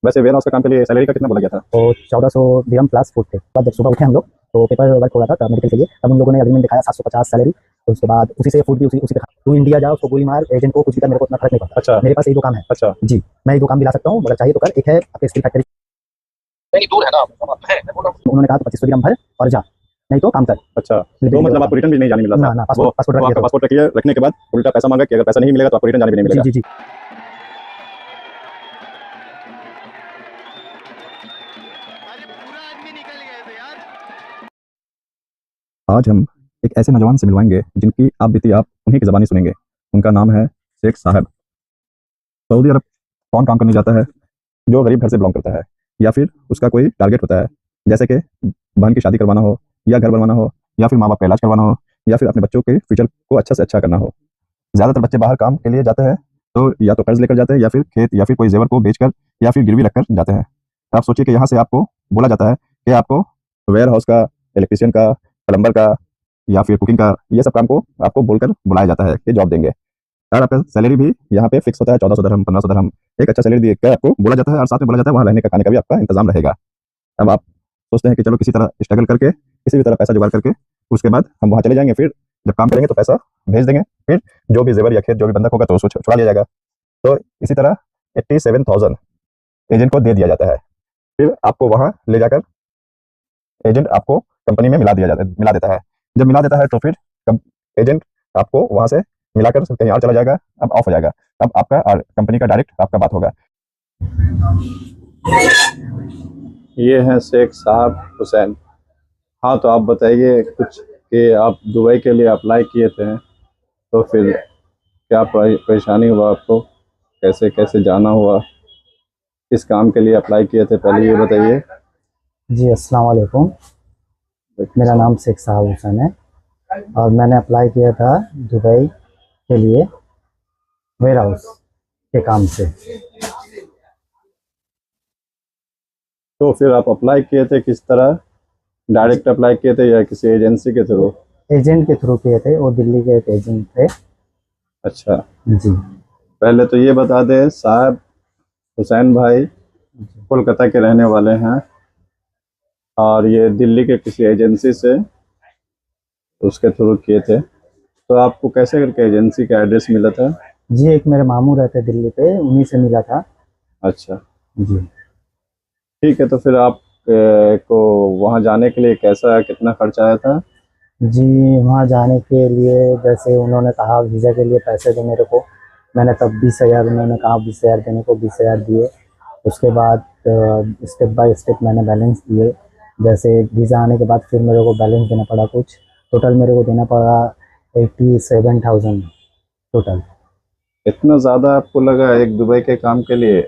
वैसे ware house का काम के लिए सैलरी का कितना बोला गया था? तो 1400 दिरहम प्लस फूड थे। बाद जब सुबह उठे हम लोग तो पेपर वर्क हो रहा था मेडिकल के लिए, तब उन लोगों ने एग्रीमेंट दिखाया 750 सैलरी। तो उसके बाद उसी से फूड भी उसी उसी पे खा। तू इंडिया जा, उसको गोली मार, एजेंट को कुछ भी कर, मेरे को इतना फर्क नहीं पड़ता। अच्छा। मेरे पास यही दो काम है। अच्छा। जी, मैं ये दो काम दिला सकता हूँ, अगर चाहिए तो कर। एक है आपके स्किल फैक्ट्री, नहीं दूर है ना, है बोलो। उन्होंने कहा तो 2500 दिरहम भर और जा, नहीं तो काम कर। अच्छा, तो मतलब आपको रिटर्न भी नहीं जाने मिला था? ना ना, वो पासपोर्ट रख वो दिया आपका था। पासपोर्ट रखने के बाद उल्टा पैसा मांगा कि अगर पैसा नहीं मिलेगा तो आपको रिटर्न जाने भी नहीं जी मिलेगा। जी जी। आज हम एक ऐसे नौजवान से मिलवाएंगे जिनकी आप बीती आप उन्हीं की ज़बानी सुनेंगे। उनका नाम है शेख साहब। सऊदी अरब कौन काम करने जाता है? जो गरीब घर से बिलोंग करता है या फिर उसका कोई टारगेट होता है, जैसे कि बहन की शादी करवाना हो, या घर बनवाना हो, या फिर माँ बाप का इलाज करवाना हो, या फिर अपने बच्चों के फ्यूचर को अच्छा से अच्छा करना हो। ज़्यादातर बच्चे बाहर काम के लिए जाते हैं तो या तो कर्ज लेकर जाते हैं, या फिर खेत या फिर कोई जेवर को बेचकर या फिर गिरवी रखकर जाते हैं। आप सोचिए कि यहाँ से आपको बोला जाता है कि आपको वेयर हाउस का, इलेक्ट्रीशियन का, प्लम्बर का या फिर कुकिंग का, ये सब काम को आपको बोलकर बुलाया जाता है कि जॉब देंगे। और आपका सैलरी भी यहाँ पे फिक्स होता है, 1400 दिरहम, 1500 दिरहम। एक अच्छा सैलरी देकर आपको बोला जाता है और साथ में बोला जाता है वहाँ रहने का, खाने का भी आपका इंतजाम रहेगा। अब आप सोचते हैं कि चलो किसी तरह स्ट्रगल करके, किसी भी तरह पैसा जुगाड़ करके उसके बाद हम वहाँ चले जाएंगे, फिर जब काम करेंगे तो पैसा भेज देंगे, फिर जो भी जेवर या खेत जो भी बंधक होगा तो उसको छुड़ा लिया जाएगा। तो इसी तरह 87,000 एजेंट को दे दिया जाता है। फिर आपको वहाँ ले जाकर एजेंट आपको कंपनी में मिला देता है। जब मिला देता है तो फिर एजेंट आपको वहाँ से मिलाकर कहीं और चला जाएगा, अब ऑफ हो जाएगा। अब आपका और कंपनी का डायरेक्ट आपका बात होगा। ये हैं शेख साहब हुसैन। हाँ, तो आप बताइए कुछ कि आप दुबई के लिए अप्लाई किए थे, तो फिर क्या परेशानी हुआ आपको, कैसे कैसे जाना हुआ, किस काम के लिए अप्लाई किए थे, पहले ये बताइए। जी, अस्सलाम वालेकुम। मेरा नाम शेख साहब हुसैन है और मैंने अप्लाई किया था दुबई के लिए वेयर हाउस के काम से। तो फिर आप अप्लाई किए थे किस तरह? डायरेक्ट अप्लाई किए थे या किसी एजेंसी के थ्रू? एजेंट के थ्रू किए थे, वो दिल्ली के एक एजेंट थे। अच्छा, जी। पहले तो ये बता दें साहब हुसैन भाई कोलकाता के रहने वाले हैं और ये दिल्ली के किसी एजेंसी से उसके थ्रू किए थे। तो आपको कैसे करके एजेंसी का एड्रेस मिला था? जी, एक मेरे मामू रहते दिल्ली पे, उन्हीं से मिला था। अच्छा, जी। ठीक है। तो फिर आप को वहाँ जाने के लिए कैसा कितना खर्चा आया था? जी, वहाँ जाने के लिए जैसे उन्होंने कहा वीज़ा के लिए पैसे दो मेरे को, मैंने तब 20,000, उन्होंने कहा 20,000 देने को, 20,000 दिए। उसके बाद स्टेप बाय स्टेप मैंने बैलेंस दिए। जैसे वीज़ा आने के बाद फिर मेरे को बैलेंस देना पड़ा कुछ, टोटल मेरे को देना पड़ा 87,000 टोटल। इतना ज़्यादा आपको लगा एक दुबई के काम के लिए?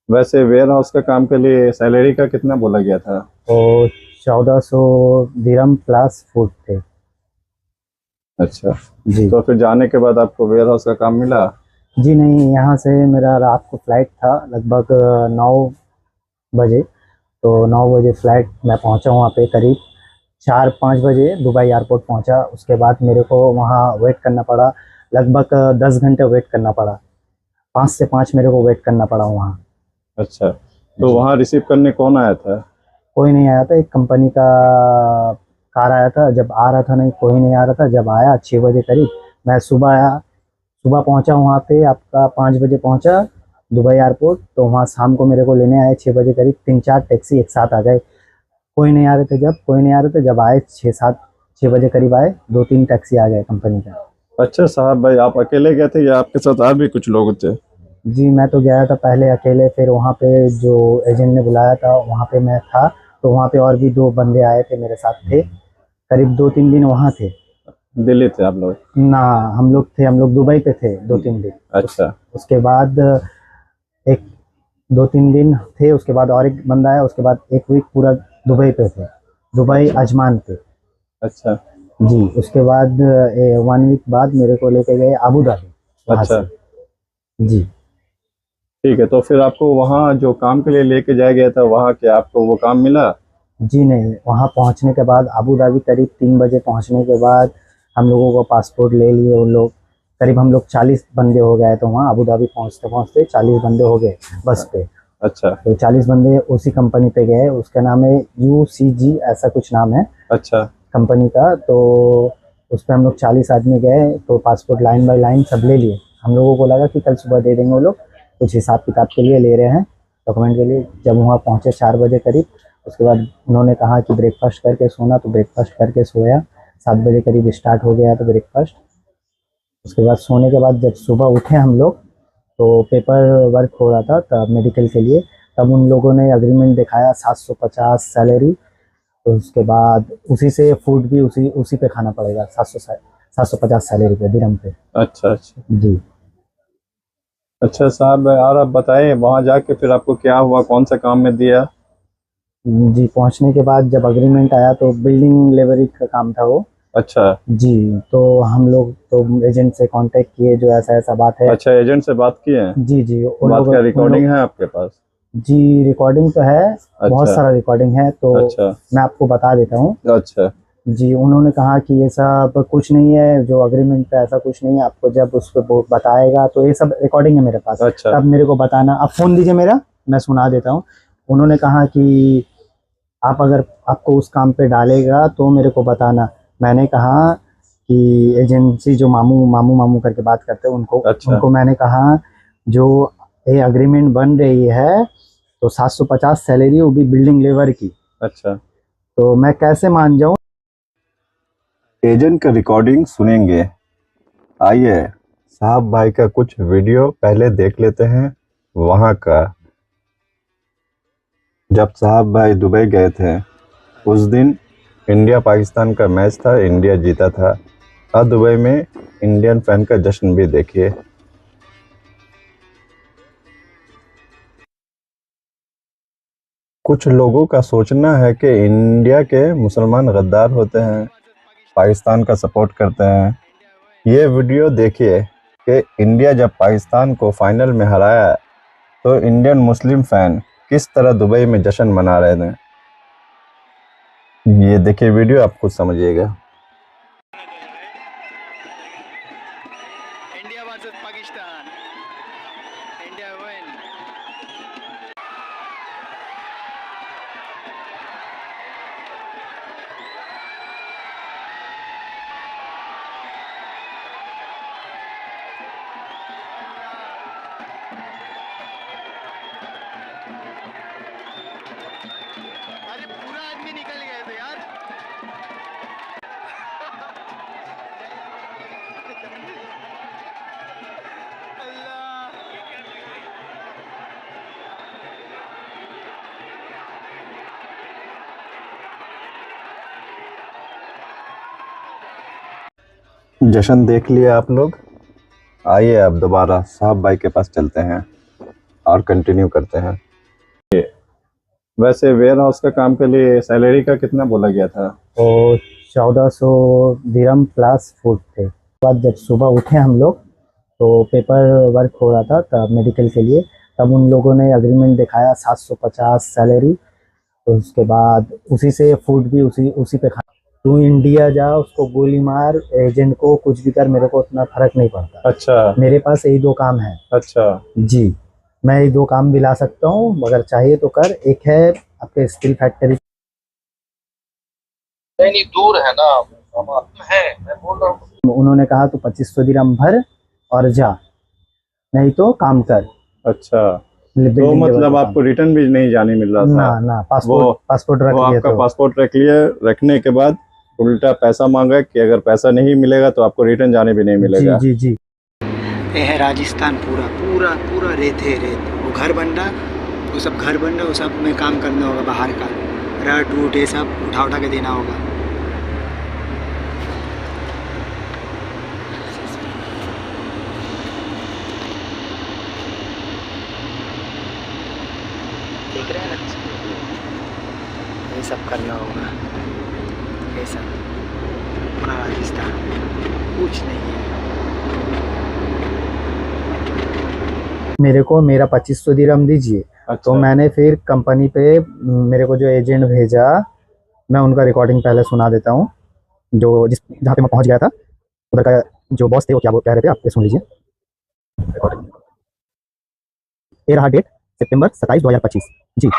वैसे वेयर हाउस का काम के लिए सैलरी का कितना बोला गया था? तो 1400 दिरहम प्लस फूड थे। अच्छा, जी। तो फिर जाने के बाद आपको वेयर हाउस का काम मिला? जी नहीं, यहाँ से मेरा रात को फ़्लाइट था लगभग 9 बजे। तो 9 बजे फ़्लाइट मैं पहुँचा वहाँ पे, करीब 4-5 बजे दुबई एयरपोर्ट पहुँचा। उसके बाद मेरे को वहाँ वेट करना पड़ा, लगभग 10 घंटे वेट करना पड़ा। 5 से 5 मेरे को वेट करना पड़ा वहाँ। अच्छा, तो वहाँ रिसीव करने कौन आया था? कोई नहीं आया था, एक कंपनी का कार आया था। जब आ रहा था नहीं, कोई नहीं आ रहा था। जब आया 6 बजे करीब, मैं सुबह आया, सुबह पहुंचा वहाँ पे, आपका 5 बजे पहुंचा दुबई एयरपोर्ट। तो वहाँ शाम को मेरे को लेने आए 6 बजे करीब, 3-4 टैक्सी एक साथ आ गए। कोई नहीं आ रहे थे, जब आए 6 बजे करीब आए, 2-3 टैक्सी आ गए कंपनी का। अच्छा साहब भाई, आप अकेले गए थे या आपके साथ और भी कुछ लोग थे? जी, मैं तो गया था पहले अकेले, फिर वहाँ पे जो एजेंट ने बुलाया था वहाँ पे मैं था। तो वहाँ पे और भी 2 बंदे आए थे मेरे साथ थे, करीब 2-3 दिन वहाँ थे। दिल्ली थे आप लोग? ना, हम लोग दुबई पे थे 2-3 दिन। अच्छा। उसके बाद एक 2-3 दिन थे, उसके बाद और एक बंदा आया, उसके बाद 1 वीक पूरा दुबई पे थे, दुबई अजमान पे। अच्छा। जी, उसके बाद 1 वीक बाद मेरे को लेके गए अबू धाबी वहाँ अच्छा, से। जी। ठीक है। तो फिर आपको वहाँ जो काम के लिए लेके जाया गया था, वहाँ क्या आपको वो काम मिला? जी नहीं, वहाँ पहुँचने के बाद अबू धाबी करीब 3 बजे पहुँचने के बाद हम लोगों को पासपोर्ट ले लिए उन लोग। करीब हम लोग 40 बंदे हो गए, तो वहाँ अबू धाबी पहुँचते पहुँचते 40 बंदे हो गए बस पे। अच्छा तो 40 बंदे उसी कंपनी पे गए, उसका नाम है UCG, ऐसा कुछ नाम है अच्छा कंपनी का। तो उस पर हम लोग 40 आदमी गए, तो पासपोर्ट लाइन बाय लाइन सब ले लिए। हम लोगों को लगा कि कल सुबह दे देंगे वो लोग, कुछ हिसाब किताब के लिए ले रहे हैं, डॉक्यूमेंट के लिए। जब वहाँ पहुँचे 4 बजे करीब, उसके बाद उन्होंने कहा कि ब्रेकफास्ट करके सोना, तो ब्रेकफास्ट करके सोया। 7 बजे करीब स्टार्ट हो गया था ब्रेकफास्ट। उसके बाद सोने के बाद जब सुबह उठे हम लोग, तो पेपर वर्क हो रहा था तब मेडिकल के लिए। तब उन लोगों ने एग्रीमेंट दिखाया 750 सैलरी। तो उसके बाद उसी से फूड भी उसी उसी पे खाना पड़ेगा, 750 सैलरी पे, दिरहम पे। अच्छा अच्छा जी अच्छा साहब, और आप बताएं वहाँ जाके फिर आपको क्या हुआ, कौन सा काम में दिया? जी, पहुंचने के बाद जब एग्रीमेंट आया तो बिल्डिंग लेवल का काम था वो। अच्छा जी, तो हम लोग तो एजेंट से कांटेक्ट किए, जो ऐसा ऐसा बात है। अच्छा, एजेंट से बात किए हैं? जी जी, बात क्या रिकॉर्डिंग है आपके पास? जी रिकॉर्डिंग तो है, बहुत अच्छा सारा रिकॉर्डिंग है, तो अच्छा मैं आपको बता देता हूँ। अच्छा जी, उन्होंने कहा कि ये सब कुछ नहीं है, जो एग्रीमेंट पे ऐसा कुछ नहीं है, आपको जब उस पे वो बताएगा, तो ये सब रिकॉर्डिंग है मेरे पास, अच्छा तब मेरे को बताना। आप फ़ोन दीजिए मेरा, मैं सुना देता हूँ। उन्होंने कहा कि आप अगर आपको उस काम पे डालेगा तो मेरे को बताना। मैंने कहा कि एजेंसी जो मामू मामू मामू करके बात करते हैं, उनको अच्छा उनको मैंने कहा जो ये एग्रीमेंट बन रही है, तो 750 सैलरी, वो भी बिल्डिंग लेबर की, अच्छा। तो मैं कैसे मान जाऊँ। एजेंट का रिकॉर्डिंग सुनेंगे। आइए साहब भाई का कुछ वीडियो पहले देख लेते हैं वहाँ का। जब साहब भाई दुबई गए थे उस दिन इंडिया पाकिस्तान का मैच था, इंडिया जीता था। और दुबई में इंडियन फैन का जश्न भी देखिए। कुछ लोगों का सोचना है कि इंडिया के मुसलमान गद्दार होते हैं, पाकिस्तान का सपोर्ट करते हैं। ये वीडियो देखिए कि इंडिया जब पाकिस्तान को फाइनल में हराया तो इंडियन मुस्लिम फैन किस तरह दुबई में जश्न मना रहे थे। ये देखिए वीडियो, आप खुद समझिएगा। India versus Pakistan, India win. अरे पूरा आदमी निकल गए थे यार। अल्लाह। जश्न देख लिया आप लोग। आइए अब दोबारा साहब भाई के पास चलते हैं और कंटिन्यू करते हैं। वैसे वेयर हाउस का काम के लिए सैलरी का कितना बोला गया था? तो 1400 दिरहम प्लस फूड थे। बाद जब सुबह उठे हम लोग, तो पेपर वर्क हो रहा था तब मेडिकल के लिए। तब उन लोगों ने एग्रीमेंट दिखाया 750 सैलरी। तो उसके बाद उसी से फूड भी उसी उसी पे खा। तू इंडिया जा, उसको गोली मार, एजेंट को कुछ भी कर, मेरे को उतना फर्क नहीं पड़ता। अच्छा मेरे पास यही 2 काम है। अच्छा जी, मैं ये 2 काम दिला सकता हूँ, मगर चाहिए तो कर। एक है आपके स्टील फैक्ट्री। नहीं नहीं, दूर है ना, हम है, मैं बोल रहा हूँ। उन्होंने कहा तो 2500 दिरहम भर और जा, नहीं तो काम कर। अच्छा, तो बिल्डिंग लेवल मतलब का आपको रिटर्न भी नहीं जाने मिल रहा काम। था? ना ना, पासपोर्ट रख वो लिए आपका तो। पासपोर्ट रख लिए, रखने के बाद उल्टा पैसा मांगा कि अगर पैसा नहीं मिलेगा तो आपको रिटर्न जाने भी नहीं जी मिलेगा। जी जी। ये है राजस्थान, पूरा पूरा पूरा रेत है, रेत। वो घर बन रहा, वो सब घर बन रहा, वो सब में काम करना होगा बाहर का, रट वूट ये सब उठा उठा के देना होगा। देख रहे हैं ना, ये सब करना होगा, ये सब पूरा राजस्थान, कुछ नहीं है। मेरे को मेरा 2500 दिरहम दीजिए। अच्छा। तो मैंने फिर कंपनी पे मेरे को जो एजेंट भेजा, मैं उनका रिकॉर्डिंग पहले सुना देता हूँ। जो जिस जहाँ पे मैं पहुँच गया था, उधर का जो बॉस थे वो क्या कह रहे थे, आप ये सुन लीजिए रिकॉर्डिंग। ये रहा डेट सितंबर 27 2025। जी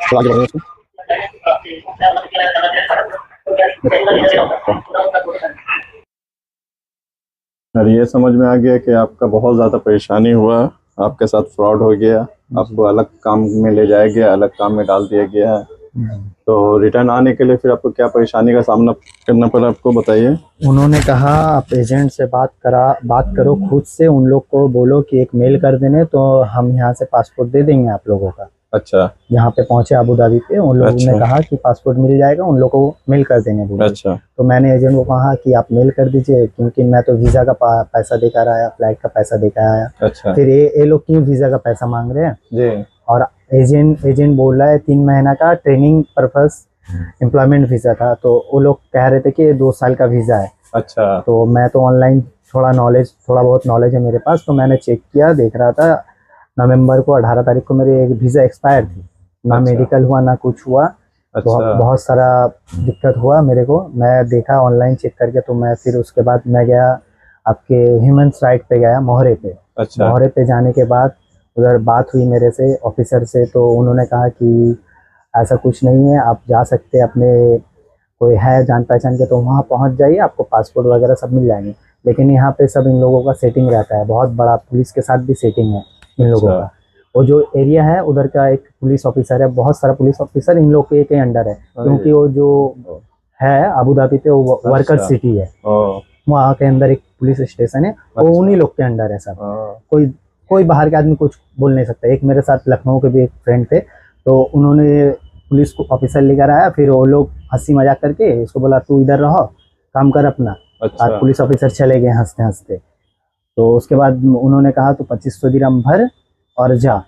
तो आगे बढ़ेंगे इसमें। और ये समझ में आ गया कि आपका बहुत ज़्यादा परेशानी हुआ, आपके साथ फ्रॉड हो गया, आपको अलग काम में ले जाया गया, अलग काम में डाल दिया गया है। तो रिटर्न आने के लिए फिर आपको क्या परेशानी का सामना करना पड़ा, आपको बताइए। उन्होंने कहा आप एजेंट से बात करो खुद से, उन लोग को बोलो कि एक मेल कर देने तो हम यहाँ से पासपोर्ट दे देंगे आप लोगों का। अच्छा यहाँ पे पहुंचे अबू धाबी पे, उन लोगों ने अच्छा। कहा कि पासपोर्ट मिल जाएगा, उन लोगों को मेल कर देंगे बोले। अच्छा तो मैंने एजेंट को कहा कि आप मेल कर दीजिए, क्योंकि मैं तो वीज़ा का पैसा देकर आया, फ्लाइट का पैसा देकर आया। अच्छा फिर ये लोग क्यों वीज़ा का पैसा मांग रहे हैं? जी। और एजेंट बोल रहा है 3 महीना का ट्रेनिंग पर्पस एम्प्लॉयमेंट वीज़ा था, तो वो लोग कह रहे थे कि 2 साल का वीज़ा है। अच्छा तो मैं तो ऑनलाइन थोड़ा बहुत नॉलेज है मेरे पास, तो मैंने चेक किया, देख रहा था नवंबर को 18 तारीख को मेरी एक वीज़ा एक्सपायर थी, ना अच्छा। मेडिकल हुआ ना कुछ हुआ। अच्छा बहुत सारा दिक्कत हुआ मेरे को। मैं देखा ऑनलाइन चेक करके, तो मैं फिर उसके बाद मैं गया आपके ह्यूमन राइट पे गया, मोहरे पे। अच्छा मोहरे पे जाने के बाद उधर बात हुई मेरे से ऑफिसर से, तो उन्होंने कहा कि ऐसा कुछ नहीं है, आप जा सकते हैं, अपने कोई है जान पहचान के तो वहाँ पहुँच जाइए, आपको पासपोर्ट वगैरह सब मिल जाएंगे। लेकिन यहाँ पे सब इन लोगों का सेटिंग रहता है, बहुत बड़ा पुलिस के साथ भी सेटिंग है इन लोगों अच्छा। का। वो जो एरिया है उधर का एक पुलिस ऑफिसर है, बहुत सारा पुलिस ऑफिसर इन लोग के अंडर है, क्योंकि वो जो है अबू धाबी पे वो वर्कर अच्छा। सिटी है, ओ वहाँ के अंदर एक पुलिस स्टेशन है, वो अच्छा। उन्हीं लोग के अंडर है सब। ओ कोई बाहर के आदमी कुछ बोल नहीं सकता। एक मेरे साथ लखनऊ के भी एक फ्रेंड थे, तो उन्होंने पुलिस को ऑफिसर लेकर आया, फिर वो लोग हंसी मजाक करके इसको बोला तू इधर रहो, काम कर अपना। अच्छा और पुलिस ऑफिसर चले गए हंसते हंसते। तो उसके बाद उन्होंने कहा तू 2500 दिरहम भर और जा,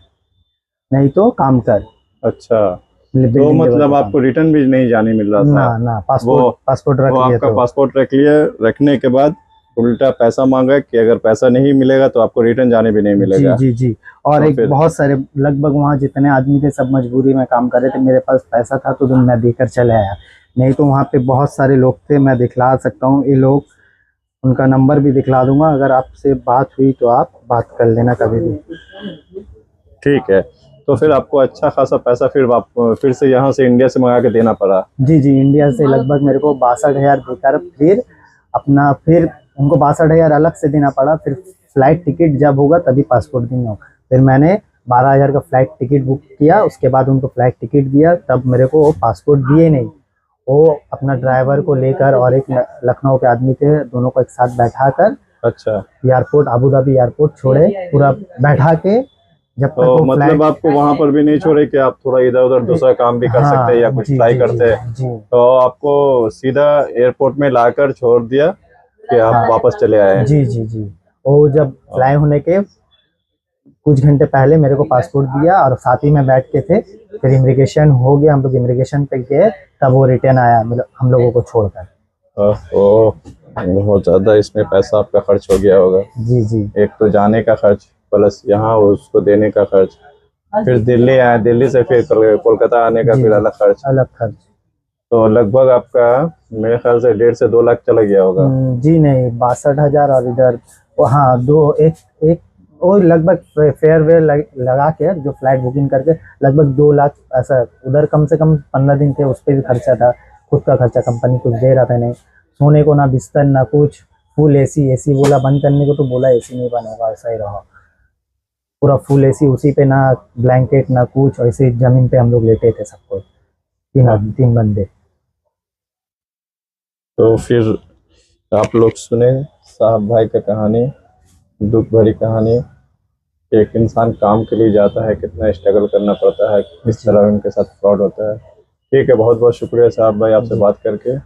नहीं तो काम कर। अच्छा। तो बिल्डिंग लेवल मतलब पे आपको रिटर्न भी नहीं जाने मिल रहा ना था? ना पासपोर्ट रख वो लिए आपका तो। पासपोर्ट रख लिया, रखने के बाद उल्टा पैसा मांगा कि अगर पैसा नहीं मिलेगा तो आपको रिटर्न जाने भी नहीं मिलेगा। जी जी जी। और तो एक फिर बहुत सारे लगभग वहाँ जितने आदमी थे सब मजबूरी में काम कर रहे थे, मेरे पास पैसा था तो मैं देकर चले आया, नहीं तो वहाँ पे बहुत सारे लोग थे, मैं दिखला सकता हूँ ये लोग, उनका नंबर भी दिखला दूंगा, अगर आपसे बात हुई तो आप बात कर लेना कभी भी। ठीक है। तो फिर आपको अच्छा खासा पैसा फिर से यहाँ से इंडिया से मंगा के देना पड़ा? जी जी, इंडिया से लगभग मेरे को 62,000 देकर फिर उनको 62,000 अलग से देना पड़ा। फिर फ्लाइट टिकट जब होगा तभी पासपोर्ट देना होगा। फिर मैंने 12,000 का फ्लाइट टिकट बुक किया, उसके बाद उनको फ्लाइट टिकट दिया, तब मेरे को वो पासपोर्ट दिए नहीं। वो अपना ड्राइवर को लेकर और एक लखनऊ के आदमी थे, दोनों को एक साथ बैठा कर अच्छा। एयरपोर्ट अबू धाबी एयरपोर्ट छोड़े, पूरा बैठा के, जब तक तो वो मतलब आपको वहां पर भी नहीं छोड़े कि आप थोड़ा इधर उधर दूसरा काम भी कर सकते हैं या कुछ जी ट्राई जी करते हैं? जी तो आपको सीधा एयरपोर्ट में लाकर छोड़ दिया कि आप वापस चले आए? जी जी जी। वो जब फ्लाई होने के कुछ घंटे पहले मेरे को पासपोर्ट दिया और साथ ही में बैठ के थे। फिर इमिग्रेशन हो गया, हम लोग इमिग्रेशन पे गए, तब वो रिटर्न आया मतलब हम लोगों को छोड़कर। ओह, बहुत ज्यादा इसमें पैसा आपका खर्च हो गया होगा। जी जी। एक तो जाने का खर्च प्लस यहाँ उसको देने का खर्च, फिर दिल्ली आए, दिल्ली से फिर कोलकाता आने का जी, फिर अलग खर्च। अलग खर्च। तो लगभग आपका मेरे ख्याल से 1.5 से 2 लाख चला गया होगा। जी नहीं, 62,000 और इधर हाँ एक वो लगभग फेयरवेयर लगा के जो फ्लाइट बुकिंग करके लगभग 2 लाख ऐसा। उधर कम से कम 15 दिन थे, उस पर भी खर्चा था, खुद का खर्चा, कंपनी कुछ दे रहा था नहीं, सोने को ना बिस्तर ना कुछ, फुल एसी बोला बंद करने को तो बोला एसी नहीं बनेगा, ऐसा ही रहा पूरा फुल एसी, उसी पे ना ब्लैंकेट ना कुछ, ऐसे जमीन पे हम लोग लेटे थे सबको, 3 बंदे। तो फिर आप लोग सुने साहब भाई का कहानी, दुख भरी कहानी। एक इंसान काम के लिए जाता है, कितना स्ट्रगल करना पड़ता है, किस तरह उनके साथ फ्रॉड होता है। ठीक है, बहुत बहुत शुक्रिया साहब भाई आपसे बात करके।